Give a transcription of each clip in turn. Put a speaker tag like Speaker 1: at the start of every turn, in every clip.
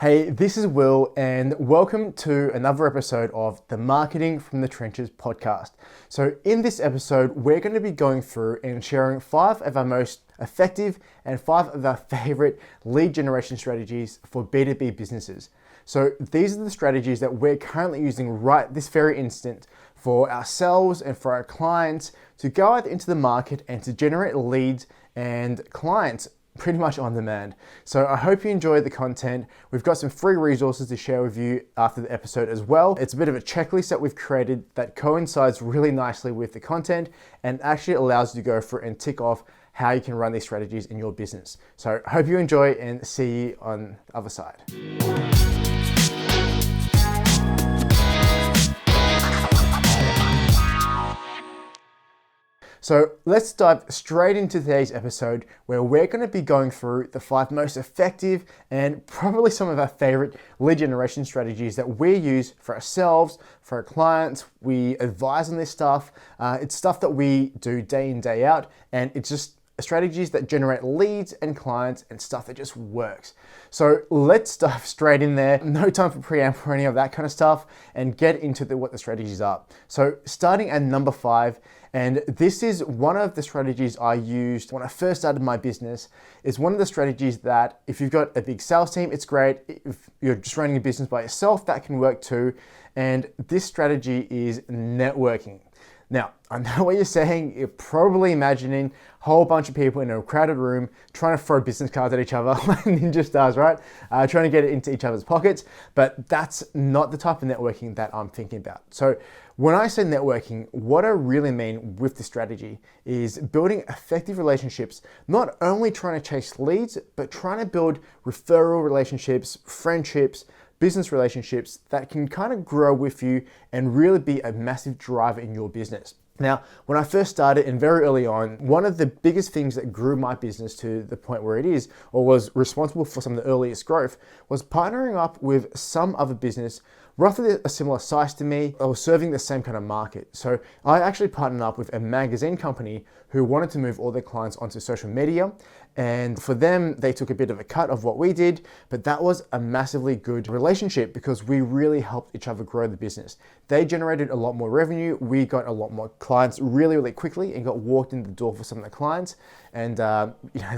Speaker 1: Hey, this is Will, and welcome to another episode of the Marketing from the Trenches podcast. So in this episode, we're going to be going through and sharing 5 of our most effective and 5 of our favorite lead generation strategies for B2B businesses. So these are the strategies that we're currently using right this very instant for ourselves and for our clients to go out into the market and to generate leads and clients pretty much on demand. So I hope you enjoyed the content. We've got some free resources to share with you after the episode as well. It's a bit of a checklist that we've created that coincides really nicely with the content and actually allows you to go through and tick off how you can run these strategies in your business. So I hope you enjoy and see you on the other side. So let's dive straight into today's episode where we're going to be going through the 5 most effective and probably some of our favorite lead generation strategies that we use for ourselves, for our clients. We advise on this stuff. It's stuff that we do day in, day out, and it's just strategies that generate leads and clients and stuff that just works. So let's dive straight in there. No time for preamp or any of that kind of stuff and get into what the strategies are. So starting at number 5, and this is one of the strategies I used when I first started my business. It's one of the strategies that if you've got a big sales team, it's great. If you're just running a business by yourself, that can work too. And this strategy is networking. Now, I know what you're saying. You're probably imagining a whole bunch of people in a crowded room trying to throw business cards at each other like Ninja Stars, right? Trying to get it into each other's pockets, but that's not the type of networking that I'm thinking about. So when I say networking, what I really mean with this strategy is building effective relationships, not only trying to chase leads, but trying to build referral relationships, friendships, business relationships that can kind of grow with you and really be a massive driver in your business. Now, when I first started and very early on, one of the biggest things that grew my business to the point where it is, or was responsible for some of the earliest growth, was partnering up with some other business roughly a similar size to me or serving the same kind of market. So I actually partnered up with a magazine company who wanted to move all their clients onto social media. And for them, they took a bit of a cut of what we did, but that was a massively good relationship because we really helped each other grow the business. They generated a lot more revenue. We got a lot more clients really, really quickly and got walked in the door for some of the clients. And that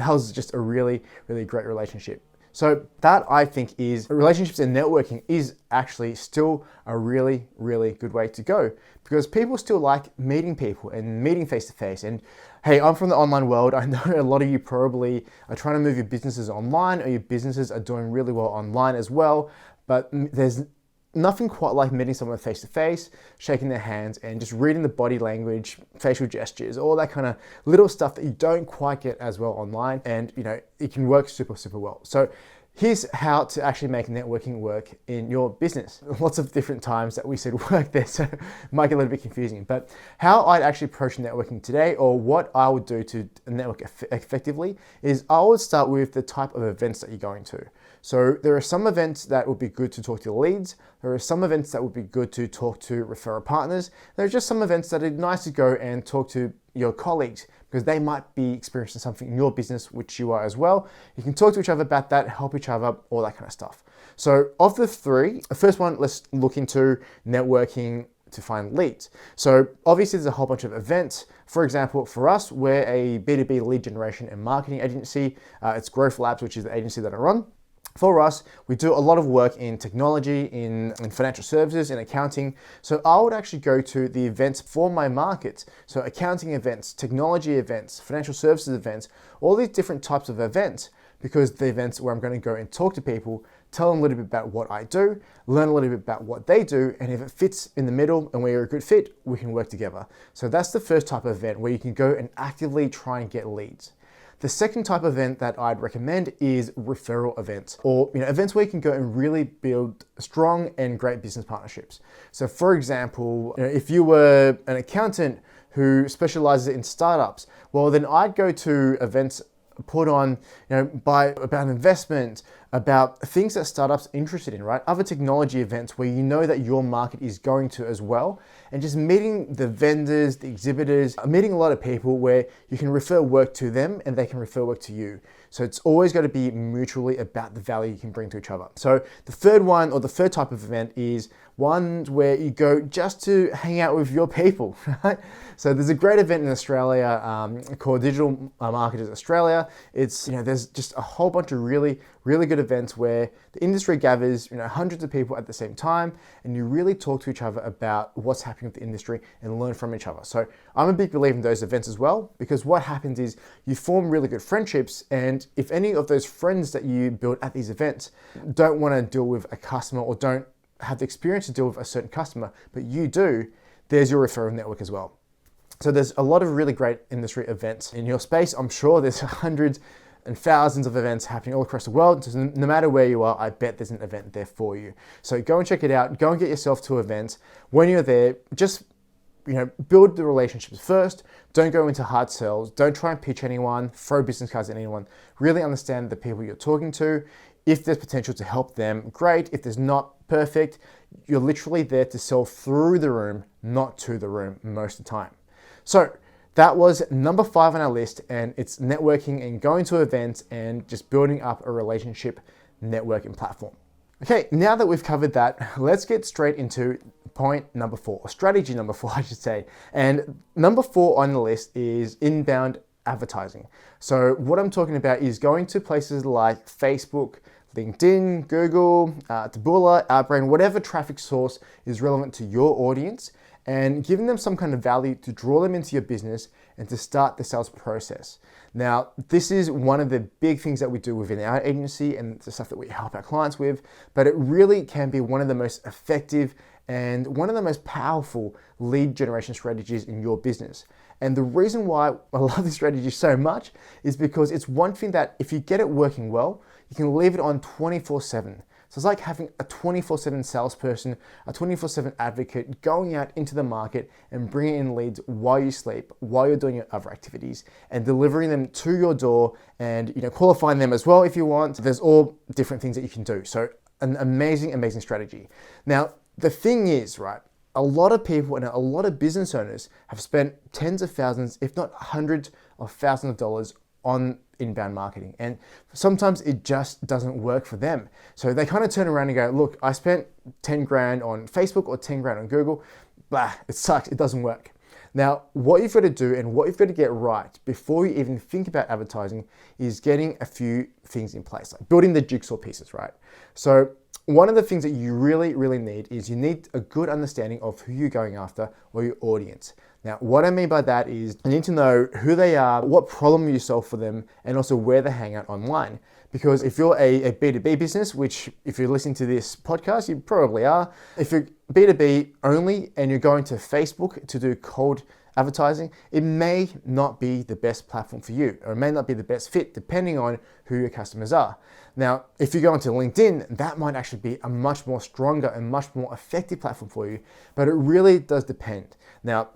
Speaker 1: was just a really, really great relationship. So that I think is relationships and networking is actually still a really, really good way to go because people still like meeting people and meeting face to face. And hey, I'm from the online world. I know a lot of you probably are trying to move your businesses online or your businesses are doing really well online as well. But there's nothing quite like meeting someone face to face, shaking their hands and just reading the body language, facial gestures, all that kind of little stuff that you don't quite get as well online. And it can work super, super well. So here's how to actually make networking work in your business. Lots of different times that we said work there, so it might get a little bit confusing. But how I'd actually approach networking today, or what I would do to network effectively, is I would start with the type of events that you're going to. So there are some events that would be good to talk to leads. There are some events that would be good to talk to referral partners. There are just some events that are nice to go and talk to your colleagues because they might be experiencing something in your business, which you are as well. You can talk to each other about that, help each other, all that kind of stuff. So of the 3, the first one, let's look into networking to find leads. So obviously there's a whole bunch of events. For example, for us, we're a B2B lead generation and marketing agency. It's Growth Labs, which is the agency that I run. For us, we do a lot of work in technology, in financial services, in accounting. So I would actually go to the events for my markets. So accounting events, technology events, financial services events, all these different types of events, because the events where I'm going to go and talk to people, tell them a little bit about what I do, learn a little bit about what they do, and if it fits in the middle and we're a good fit, we can work together. So that's the first type of event where you can go and actively try and get leads. The second type of event that I'd recommend is referral events, or events where you can go and really build strong and great business partnerships. So for example, if you were an accountant who specializes in startups, well then I'd go to events put on, about investment, about things that startups are interested in, right? Other technology events where you know that your market is going to as well, and just meeting the vendors, the exhibitors, meeting a lot of people where you can refer work to them and they can refer work to you. So it's always got to be mutually about the value you can bring to each other. So the third one, or the third type of event, is one where you go just to hang out with your people, right? So there's a great event in Australia called Digital Marketers Australia. It's, there's just a whole bunch of really good events where the industry gathers, hundreds of people at the same time, and you really talk to each other about what's happening with the industry and learn from each other. So I'm a big believer in those events as well, because what happens is you form really good friendships, and if any of those friends that you build at these events don't want to deal with a customer or don't have the experience to deal with a certain customer, but you do, there's your referral network as well. So there's a lot of really great industry events in your space. I'm sure there's hundreds and thousands of events happening all across the world. So no matter where you are, I bet there's an event there for you. So go and check it out. Go and get yourself to events. When you're there, just build the relationships first. Don't go into hard sells. Don't try and pitch anyone, throw business cards at anyone. Really understand the people you're talking to. If there's potential to help them, great. If there's not, perfect. You're literally there to sell through the room, not to the room most of the time. So that was number 5 on our list, and it's networking and going to events and just building up a relationship networking platform. Okay, now that we've covered that, let's get straight into point number 4, or strategy number 4, I should say. And number 4 on the list is inbound advertising. So what I'm talking about is going to places like Facebook, LinkedIn, Google, Taboola, Outbrain, whatever traffic source is relevant to your audience, and giving them some kind of value to draw them into your business and to start the sales process. Now, this is one of the big things that we do within our agency and the stuff that we help our clients with, but it really can be one of the most effective and one of the most powerful lead generation strategies in your business. And the reason why I love this strategy so much is because it's one thing that if you get it working well, you can leave it on 24/7. So it's like having a 24/7 salesperson, a 24/7 advocate going out into the market and bringing in leads while you sleep, while you're doing your other activities, and delivering them to your door, and qualifying them as well if you want. There's all different things that you can do. So an amazing strategy. Now, the thing is, right, a lot of people and a lot of business owners have spent tens of thousands, if not hundreds of thousands of dollars on inbound marketing. And sometimes it just doesn't work for them. So they kind of turn around and go, look, I spent 10 grand on Facebook or 10 grand on Google. Blah, it sucks, it doesn't work. Now, what you've got to do and what you've got to get right before you even think about advertising is getting a few things in place, like building the jigsaw pieces, right? So one of the things that you really need is you need a good understanding of who you're going after or your audience. Now, what I mean by that is you need to know who they are, what problem you solve for them, and also where they hang out online. Because if you're a B2B business, which if you're listening to this podcast, you probably are. If you're B2B only and you're going to Facebook to do cold advertising, it may not be the best platform for you, or it may not be the best fit depending on who your customers are. Now, if you go onto LinkedIn, that might actually be a much more stronger and much more effective platform for you, but it really does depend. Now,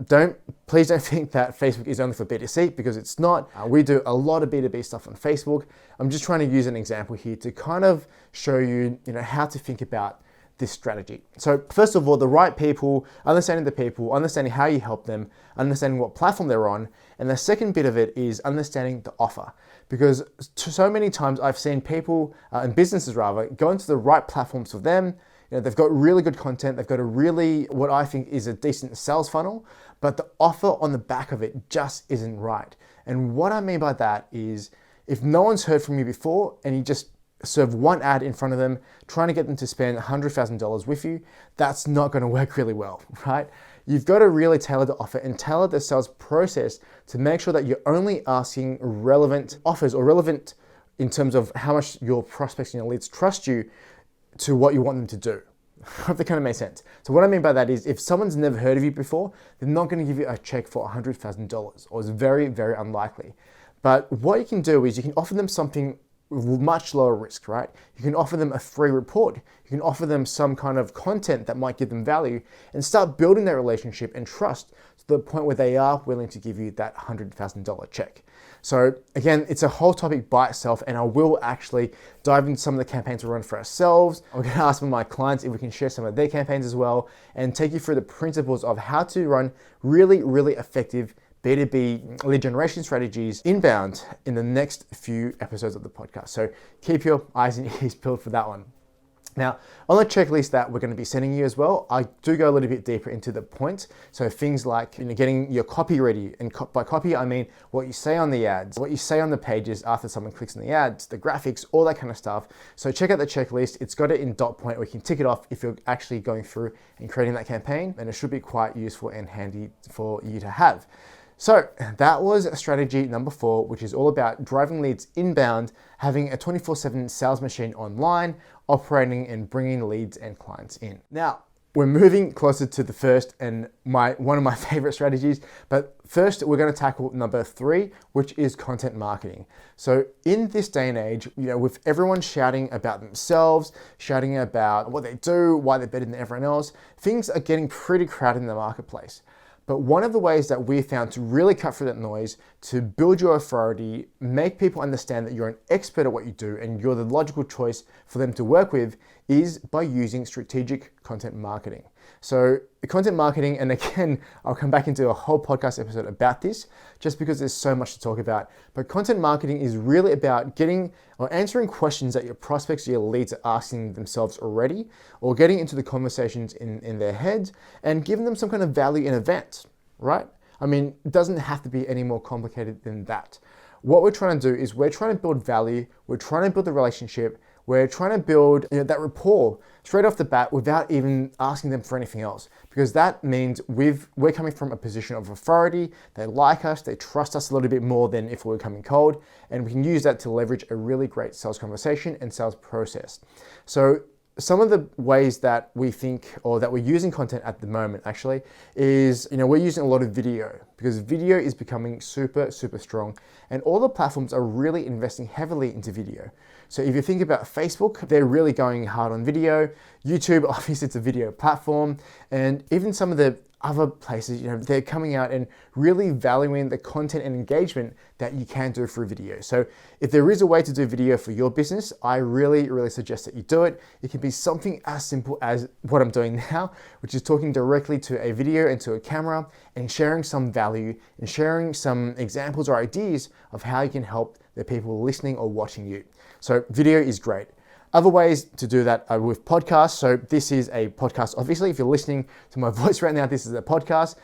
Speaker 1: please don't think that Facebook is only for B2C, because it's not. We do a lot of B2B stuff on Facebook. I'm just trying to use an example here to kind of show you, how to think about this strategy. So first of all, the right people, understanding how you help them, understanding what platform they're on. And the second bit of it is understanding the offer. Because so many times I've seen people, and businesses rather, go into the right platforms for them. They've got really good content. They've got what I think is a decent sales funnel, but the offer on the back of it just isn't right. And what I mean by that is if no one's heard from you before and you just serve one ad in front of them, trying to get them to spend $100,000 with you, that's not going to work really well, right? You've got to really tailor the offer and tailor the sales process to make sure that you're only asking relevant offers, or relevant in terms of how much your prospects and your leads trust you to what you want them to do. I hope that kind of makes sense. So what I mean by that is if someone's never heard of you before, they're not going to give you a check for $100,000, or it's very unlikely. But what you can do is you can offer them something with much lower risk, right? You can offer them a free report. You can offer them some kind of content that might give them value, and start building that relationship and trust to the point where they are willing to give you that $100,000 check. So again, it's a whole topic by itself, and I will actually dive into some of the campaigns we run for ourselves. I'm going to ask some of my clients if we can share some of their campaigns as well, and take you through the principles of how to run really effective B2B lead generation strategies inbound in the next few episodes of the podcast. So keep your eyes and ears peeled for that one. Now, on the checklist that we're going to be sending you as well, I do go a little bit deeper into the points. So things like getting your copy ready, and by copy I mean what you say on the ads, what you say on the pages after someone clicks on the ads, the graphics, all that kind of stuff. So check out the checklist. It's got it in dot point where you can tick it off if you're actually going through and creating that campaign, and it should be quite useful and handy for you to have. So that was strategy number 4, which is all about driving leads inbound, having a 24/7 sales machine online, operating and bringing leads and clients in. Now, we're moving closer to the first and one of my favorite strategies, but first we're going to tackle number 3, which is content marketing. So in this day and age, with everyone shouting about themselves, shouting about what they do, why they're better than everyone else, things are getting pretty crowded in the marketplace. But one of the ways that we found to really cut through that noise, to build your authority, make people understand that you're an expert at what you do and you're the logical choice for them to work with, is by using strategic content marketing. So content marketing, and again, I'll come back into a whole podcast episode about this just because there's so much to talk about. But content marketing is really about getting or answering questions that your prospects, your leads are asking themselves already, or getting into the conversations in their heads and giving them some kind of value in advance, right? I mean, it doesn't have to be any more complicated than that. What we're trying to do is we're trying to build value, we're trying to build the relationship, we're trying to build that rapport straight off the bat without even asking them for anything else. Because that means we're coming from a position of authority, they like us, they trust us a little bit more than if we were coming cold, and we can use that to leverage a really great sales conversation and sales process. So some of the ways that we think or that we're using content at the moment actually is, we're using a lot of video because video is becoming super, super strong, and all the platforms are really investing heavily into video. So if you think about Facebook, they're really going hard on video. YouTube, obviously it's a video platform, and even some of the other places, they're coming out and really valuing the content and engagement that you can do through video. So if there is a way to do video for your business, I really, really suggest that you do it. It can be something as simple as what I'm doing now, which is talking directly to a video and to a camera and sharing some value and sharing some examples or ideas of how you can help the people listening or watching you. So video is great. Other ways to do that are with podcasts. So this is a podcast. Obviously, if you're listening to my voice right now, this is a podcast.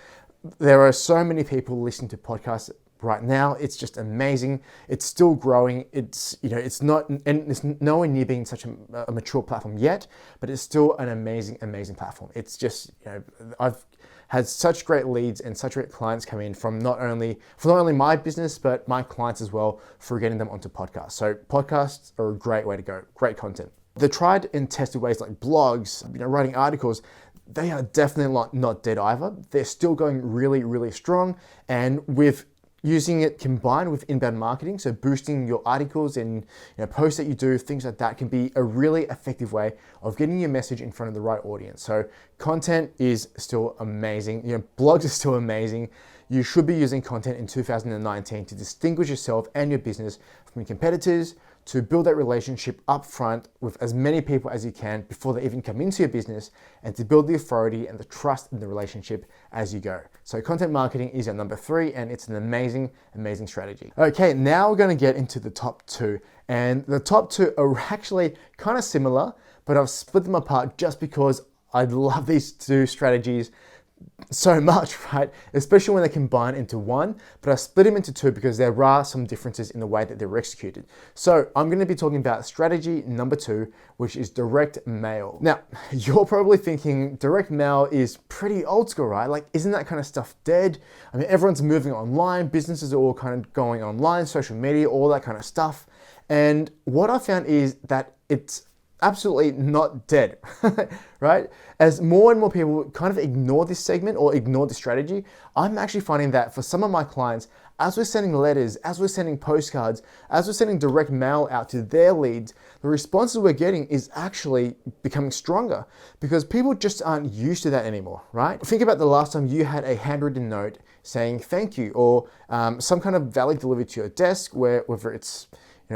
Speaker 1: There are so many people listening to podcasts right now. It's just amazing. It's still growing. It's not, and it's nowhere near being such a mature platform yet, but it's still an amazing, amazing platform. It's just, I've had such great leads and such great clients come in from not only my business, but my clients as well, for getting them onto podcasts. So podcasts are a great way to go, great content. The tried and tested ways like blogs, writing articles, they are definitely not dead either. They're still going really, really strong. And with using it combined with inbound marketing, so boosting your articles and posts that you do, things like that can be a really effective way of getting your message in front of the right audience. So content is still amazing. Blogs are still amazing. You should be using content in 2019 to distinguish yourself and your business from your competitors, to build that relationship up front with as many people as you can before they even come into your business, and to build the authority and the trust in the relationship as you go. So content marketing is your number 3, and it's an amazing, amazing strategy. Okay, now we're gonna get into the top 2. And the top 2 are actually kind of similar, but I've split them apart just because I love these 2 strategies so much, right? Especially when they combine into one, but I split them into 2 because there are some differences in the way that they're executed. So I'm going to be talking about strategy number 2, which is direct mail. Now, you're probably thinking direct mail is pretty old school, right? Like, isn't that kind of stuff dead? I mean, everyone's moving online, businesses are all kind of going online, social media, all that kind of stuff. And what I found is that it's absolutely not dead, right? As more and more people kind of ignore this segment or ignore the strategy, I'm actually finding that for some of my clients, as we're sending letters, as we're sending postcards, as we're sending direct mail out to their leads, the responses we're getting is actually becoming stronger because people just aren't used to that anymore, right? Think about the last time you had a handwritten note saying thank you, or some kind of value delivered to your desk, whether it's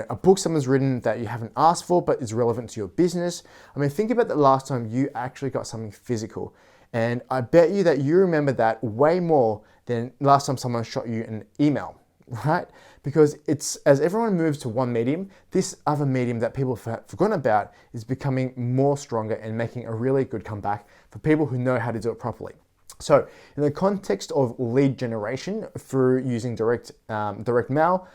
Speaker 1: a book someone's written that you haven't asked for but is relevant to your business. I mean, think about the last time you actually got something physical. And I bet you that you remember that way more than last time someone shot you an email, right? Because it's, as everyone moves to one medium, this other medium that people have forgotten about is becoming more stronger and making a really good comeback for people who know how to do it properly. So in the context of lead generation through using direct mail,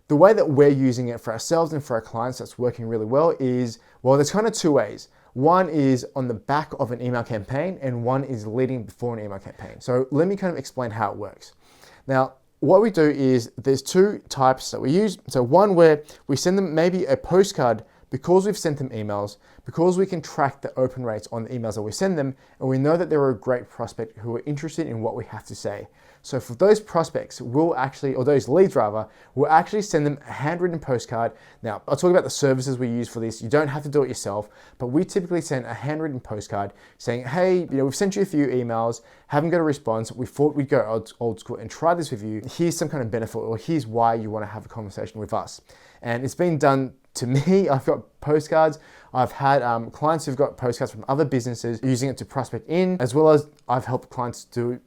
Speaker 1: the way that we're using it for ourselves and for our clients that's working really well is, well, there's kind of two ways. One is on the back of an email campaign and one is leading before an email campaign. So let me kind of explain how it works. Now, what we do is there's two types that we use. So one where we send them maybe a postcard because we've sent them emails, because we can track the open rates on the emails that we send them, and we know that they're a great prospect who are interested in what we have to say. So for those prospects, or those leads rather, we'll actually send them a handwritten postcard. Now, I'll talk about the services we use for this. You don't have to do it yourself, but we typically send a handwritten postcard saying, hey, we've sent you a few emails, haven't got a response. We thought we'd go old school and try this with you. Here's some kind of benefit, or here's why you want to have a conversation with us. And it's been done to me. I've got postcards. I've had clients who've got postcards from other businesses using it to prospect in, as well as I've helped clients do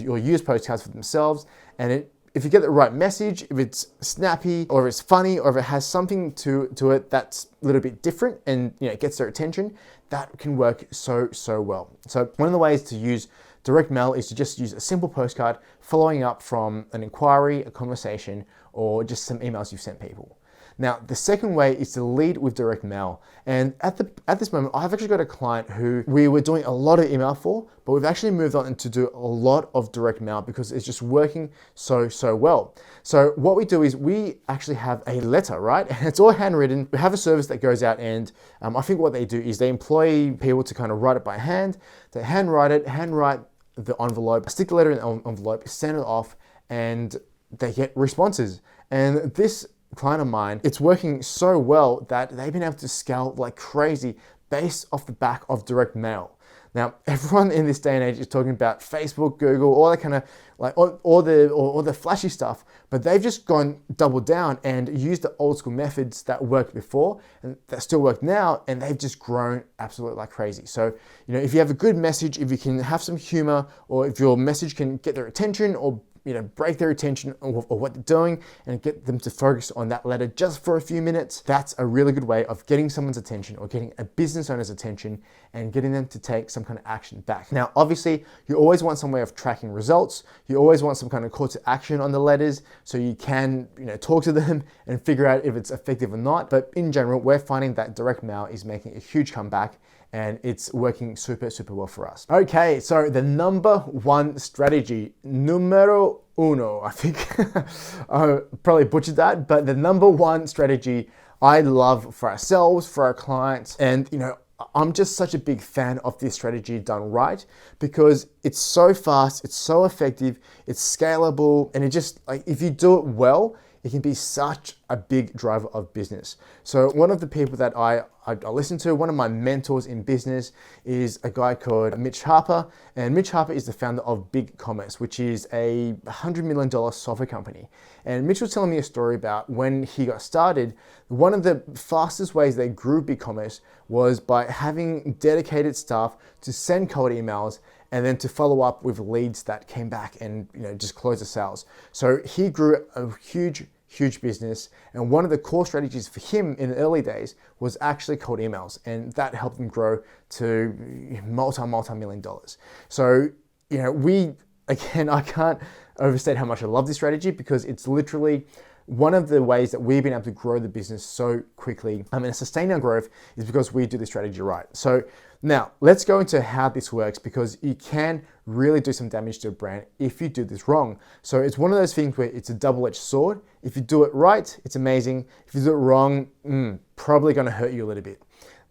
Speaker 1: or use postcards for themselves. And if you get the right message, if it's snappy or if it's funny or if it has something to it that's a little bit different and it gets their attention, that can work so well. So one of the ways to use direct mail is to just use a simple postcard following up from an inquiry, a conversation, or just some emails you've sent people. Now, the second way is to lead with direct mail. And at this moment, I've actually got a client who we were doing a lot of email for, but we've actually moved on to do a lot of direct mail because it's just working so well. So what we do is we actually have a letter, right? And it's all handwritten. We have a service that goes out and I think what they do is they employ people to kind of write it by hand. They handwrite the envelope, stick the letter in the envelope, send it off, and they get responses. And this client of mine, it's working so well that they've been able to scale like crazy based off the back of direct mail. Now, everyone in this day and age is talking about Facebook, Google, all that kind of like all the flashy stuff, but they've just gone double down and used the old school methods that worked before and that still work now, and they've just grown absolutely like crazy. So, if you have a good message, if you can have some humor, or if your message can get their attention or break their attention or what they're doing and get them to focus on that letter just for a few minutes, that's a really good way of getting someone's attention or getting a business owner's attention and getting them to take some kind of action back. Now, obviously, you always want some way of tracking results. You always want some kind of call to action on the letters so you can, talk to them and figure out if it's effective or not. But in general, we're finding that direct mail is making a huge comeback and it's working super well for us. Okay, so the number one strategy, numero uno, I think I probably butchered that, but the number one strategy I love for ourselves, for our clients, and I'm just such a big fan of this strategy done right because it's so fast, it's so effective, it's scalable, and it just, if you do it well, it can be such a big driver of business. So one of the people that I listen to, one of my mentors in business is a guy called Mitch Harper. And Mitch Harper is the founder of BigCommerce, which is a $100 million software company. And Mitch was telling me a story about when he got started. One of the fastest ways they grew BigCommerce was by having dedicated staff to send cold emails and then to follow up with leads that came back and just close the sales. So he grew a huge business, and one of the core strategies for him in the early days was actually cold emails, and that helped him grow to multi-million dollars. So I can't overstate how much I love this strategy because it's literally one of the ways that we've been able to grow the business so quickly and sustain our growth is because we do the strategy right. So now let's go into how this works because you can really do some damage to a brand if you do this wrong. So it's one of those things where it's a double-edged sword. If you do it right, it's amazing. If you do it wrong, probably going to hurt you a little bit.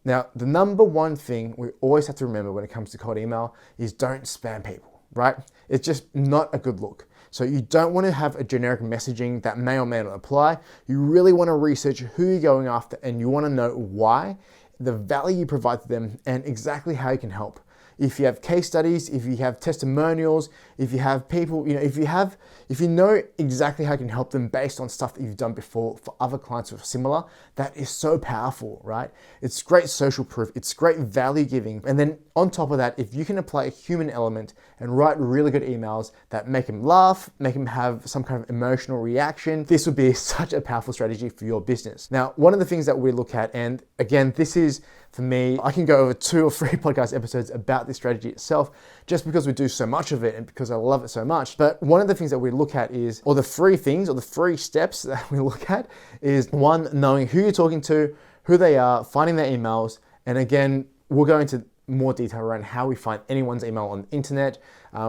Speaker 1: Now, the number one thing we always have to remember when it comes to cold email is don't spam people, right? It's just not a good look. So you don't want to have a generic messaging that may or may not apply. You really want to research who you're going after and you want to know why, the value you provide to them, and exactly how you can help. if you have case studies, if you have testimonials, if you have people, if you know exactly how you can help them based on stuff that you've done before for other clients who are similar, that is so powerful, right? It's great social proof, it's great value giving. And then on top of that, if you can apply a human element and write really good emails that make them laugh, make them have some kind of emotional reaction, this would be such a powerful strategy for your business. Now, one of the things that we look at, and again, this is for me, I can go over 2 or 3 podcast episodes about this strategy itself, just because we do so much of it and because I love it so much. But one of the things that we look at is, or the 3 things, or the 3 steps that we look at is 1, knowing who you're talking to, who they are, finding their emails. And again, we'll go into more detail around how we find anyone's email on the internet,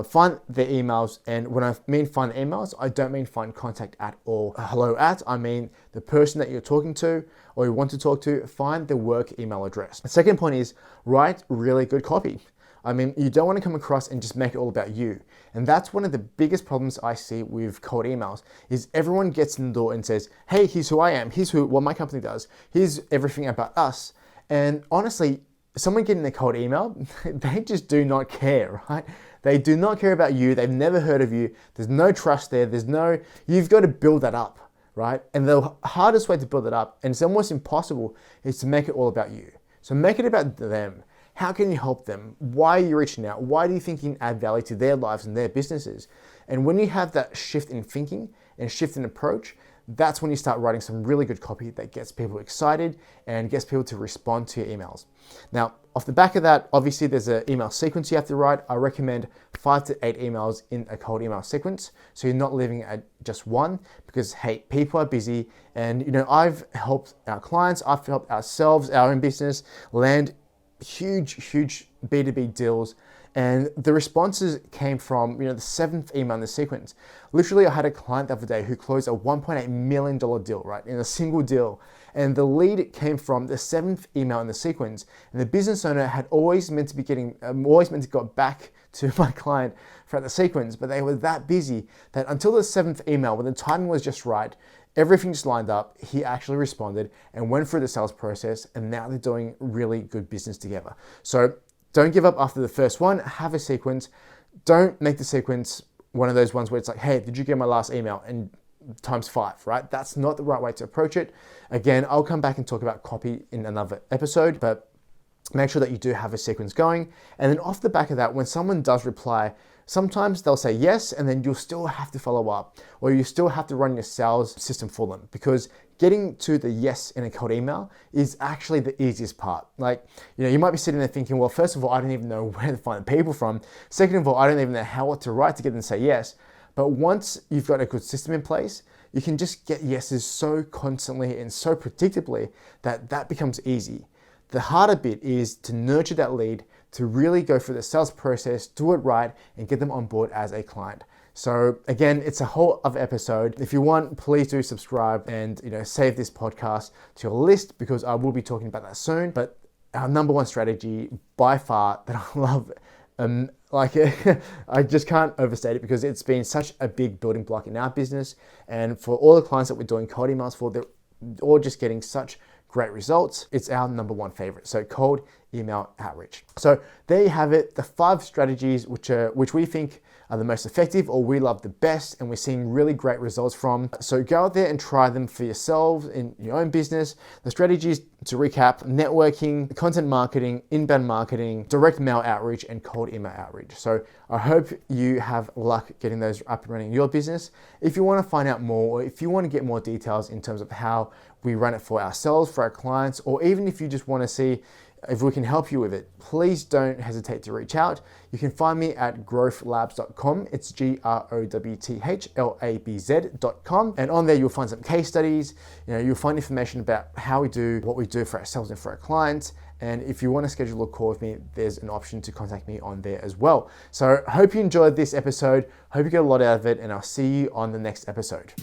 Speaker 1: find their emails. And when I mean find the emails, I don't mean find contact at or hello at. I mean the person that you're talking to or you want to talk to, find the work email address. The second point is write really good copy. I mean, you don't want to come across and just make it all about you. And that's one of the biggest problems I see with cold emails is everyone gets in the door and says, hey, here's who I am. Here's what my company does. Here's everything about us. And honestly, someone getting a cold email, they just do not care, right? They do not care about you. They've never heard of you. There's no trust there. You've got to build that up, right? And the hardest way to build it up, and it's almost impossible, is to make it all about you. So make it about them. How can you help them? Why are you reaching out? Why do you think you can add value to their lives and their businesses? And when you have that shift in thinking and shift in approach, that's when you start writing some really good copy that gets people excited and gets people to respond to your emails. Now, off the back of that, obviously there's an email sequence you have to write. I recommend 5 to 8 emails in a cold email sequence. So you're not leaving at just one because, hey, people are busy. And, I've helped our clients, I've helped ourselves, our own business land huge B2B deals. And the responses came from, the 7th email in the sequence. Literally, I had a client the other day who closed a $1.8 million deal, right, in a single deal. And the lead came from the 7th email in the sequence. And the business owner had always meant to go back to my client throughout the sequence, but they were that busy that until the 7th email, when the timing was just right, everything just lined up, he actually responded and went through the sales process, and now they're doing really good business together. So don't give up after the first one, have a sequence. Don't make the sequence one of those ones where it's like, hey, did you get my last email? And times 5, right? That's not the right way to approach it. Again, I'll come back and talk about copy in another episode, but make sure that you do have a sequence going. And then off the back of that, when someone does reply, sometimes they'll say yes, and then you'll still have to follow up, or you still have to run your sales system for them, because getting to the yes in a cold email is actually the easiest part. Like, you might be sitting there thinking, well, first of all, I don't even know where to find people from. Second of all, I don't even know what to write to get them to say yes. But once you've got a good system in place, you can just get yeses so constantly and so predictably that becomes easy. The harder bit is to nurture that lead, to really go through the sales process, do it right, and get them on board as a client. So again, it's a whole other episode. If you want, please do subscribe and save this podcast to your list, because I will be talking about that soon. But our number one strategy by far that I love, I just can't overstate it, because it's been such a big building block in our business, and for all the clients that we're doing cold emails for, they're all just getting such great results. It's our number one favorite. So cold email outreach. So there you have it, the 5 strategies which we think are the most effective, or we love the best, and we're seeing really great results from. So go out there and try them for yourselves in your own business. The strategies, to recap: networking, content marketing, inbound marketing, direct mail outreach, and cold email outreach. So I hope you have luck getting those up and running in your business. If you want to find out more, or if you want to get more details in terms of how we run it for ourselves, for our clients, or even if you just want to see if we can help you with it, please don't hesitate to reach out. You can find me at growthlabs.com. It's growthlabs.com. And on there, you'll find some case studies. You'll find information about how we do what we do for ourselves and for our clients. And if you want to schedule a call with me, there's an option to contact me on there as well. So hope you enjoyed this episode. Hope you get a lot out of it, and I'll see you on the next episode.